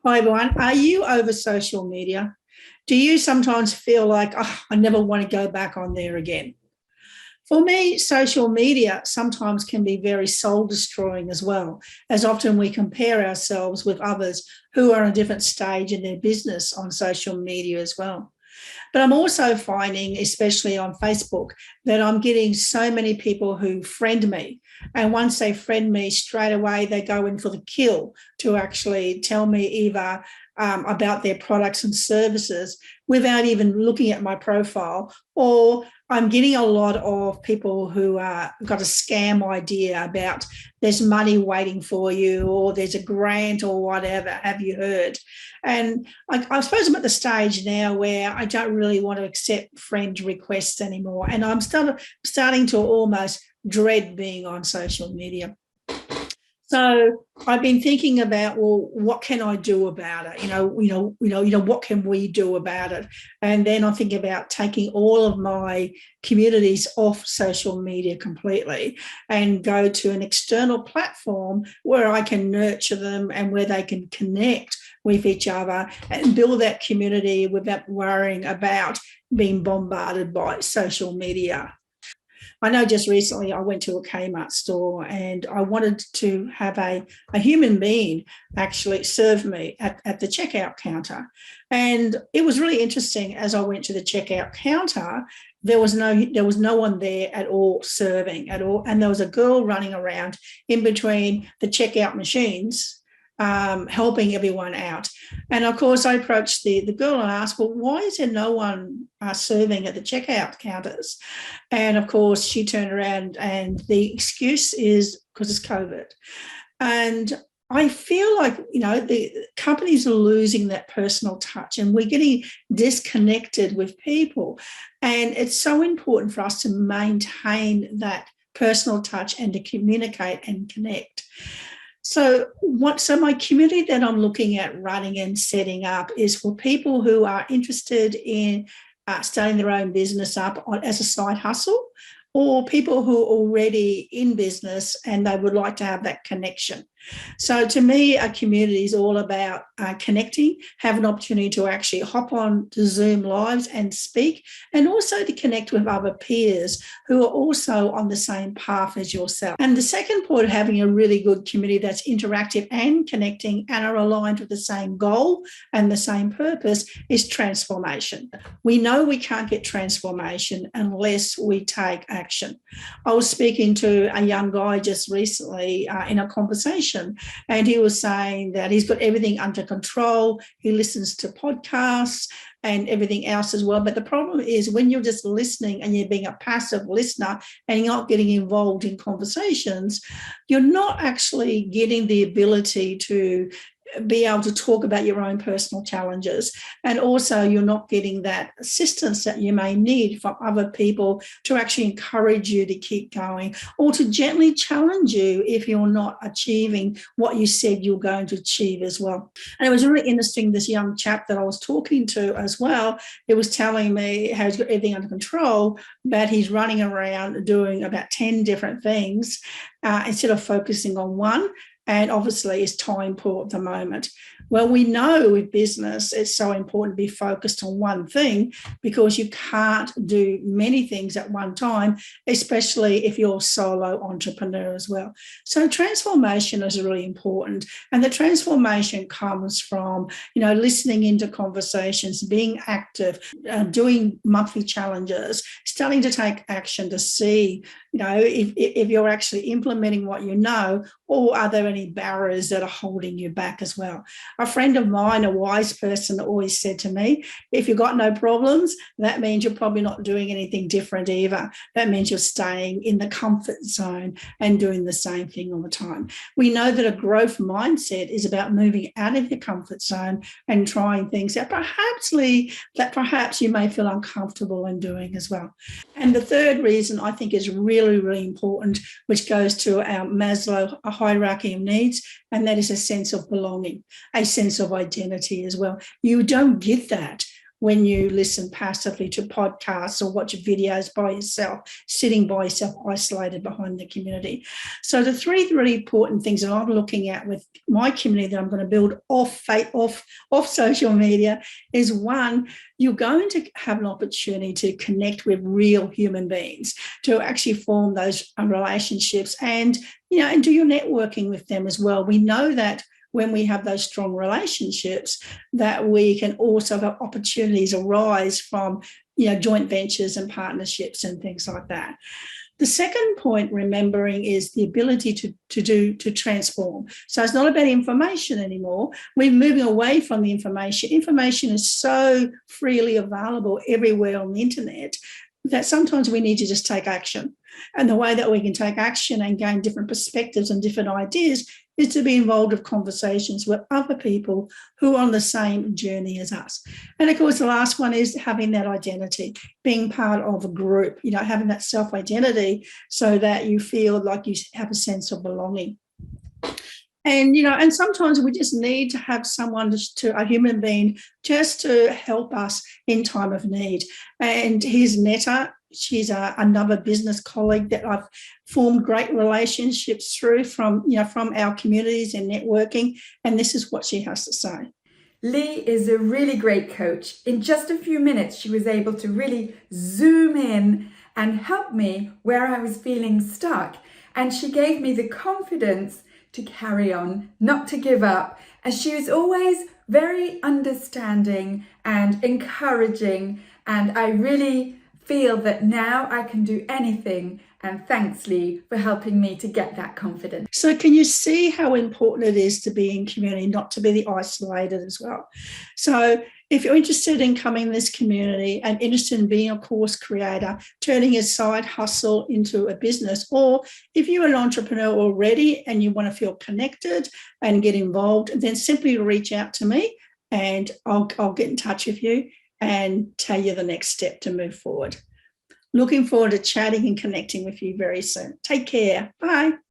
Hi, everyone. Are you over social media? Do you sometimes feel like, oh, I never want to go back on there again? For me, social media sometimes can be very soul destroying as well, as often we compare ourselves with others who are in a different stage in their business on social media as well. But I'm also finding, especially on Facebook, that I'm getting so many people who friend me. And once they friend me, straight away they go in for the kill to actually tell me either about their products and services without even looking at my profile, or I'm getting a lot of people who got a scam idea about there's money waiting for you or there's a grant or whatever. Have you heard? And I suppose I'm at the stage now where I don't really want to accept friend requests anymore. And I'm starting to almost dread being on social media. So I've been thinking about, well, what can I do about it? What can we do about it? And then I'm thinking about taking all of my communities off social media completely and go to an external platform where I can nurture them and where they can connect with each other and build that community without worrying about being bombarded by social media. I know just recently I went to a Kmart store and I wanted to have a human being actually serve me at the checkout counter. And it was really interesting as I went to the checkout counter. There was no one there at all serving at all. And there was a girl running around in between the checkout machines helping everyone out. And of course, I approached the girl and asked, well, why is there no one serving at the checkout counters? And of course, she turned around and the excuse is because it's COVID. And I feel like, the companies are losing that personal touch and we're getting disconnected with people. And it's so important for us to maintain that personal touch and to communicate and connect. So my community that I'm looking at running and setting up is for people who are interested in starting their own business up as a side hustle, or people who are already in business and they would like to have that connection. So to me, a community is all about connecting, have an opportunity to actually hop on to Zoom Lives and speak, and also to connect with other peers who are also on the same path as yourself. And the second point of having a really good community that's interactive and connecting and are aligned with the same goal and the same purpose is transformation. We know we can't get transformation unless we take action. I was speaking to a young guy just recently in a conversation, and he was saying that he's got everything under control. He listens to podcasts and everything else as well. But the problem is when you're just listening and you're being a passive listener and you're not getting involved in conversations, you're not actually getting the ability to be able to talk about your own personal challenges. And also you're not getting that assistance that you may need from other people to actually encourage you to keep going or to gently challenge you if you're not achieving what you said you're going to achieve as well. And it was really interesting, this young chap that I was talking to as well, he was telling me how he's got everything under control, but he's running around doing about 10 different things instead of focusing on one. And obviously is time poor at the moment. Well, we know with business, it's so important to be focused on one thing because you can't do many things at one time, especially if you're a solo entrepreneur as well. So transformation is really important. And the transformation comes from, listening into conversations, being active, doing monthly challenges, starting to take action to see, if you're actually implementing what you know, or are there any barriers that are holding you back as well? A friend of mine, a wise person, always said to me, if you've got no problems, that means you're probably not doing anything different either. That means you're staying in the comfort zone and doing the same thing all the time. We know that a growth mindset is about moving out of your comfort zone and trying things that perhaps you may feel uncomfortable in doing as well. And the third reason I think is really, really important, which goes to our Maslow hierarchy of needs, and that is a sense of belonging, a sense of identity as well. You don't get that when you listen passively to podcasts or watch videos by yourself, sitting by yourself, isolated behind the community. So the three really important things that I'm looking at with my community that I'm going to build off social media is, one, you're going to have an opportunity to connect with real human beings, to actually form those relationships and do your networking with them as well. We know that when we have those strong relationships, that we can also have opportunities arise from joint ventures and partnerships and things like that. The second point, remembering, is the ability to transform. So it's not about information anymore. We're moving away from the information. Information is so freely available everywhere on the internet that sometimes we need to just take action. And the way that we can take action and gain different perspectives and different ideas is to be involved in conversations with other people who are on the same journey as us. And of course, the last one is having that identity, being part of a group, having that self-identity so that you feel like you have a sense of belonging. And sometimes we just need to have someone, a human being, just to help us in time of need. And here's Netta. She's another business colleague that I've formed great relationships through from our communities and networking. And this is what she has to say. Lee is a really great coach. In just a few minutes, she was able to really zoom in and help me where I was feeling stuck. And she gave me the confidence to carry on, not to give up. And she was always very understanding and encouraging. And I really feel that now I can do anything. And thanks, Lee, for helping me to get that confidence. So can you see how important it is to be in community, not to be the isolated as well? So if you're interested in coming in this community and interested in being a course creator, turning a side hustle into a business, or if you're an entrepreneur already and you want to feel connected and get involved, then simply reach out to me and I'll get in touch with you and tell you the next step to move forward. Looking forward to chatting and connecting with you very soon. Take care. Bye.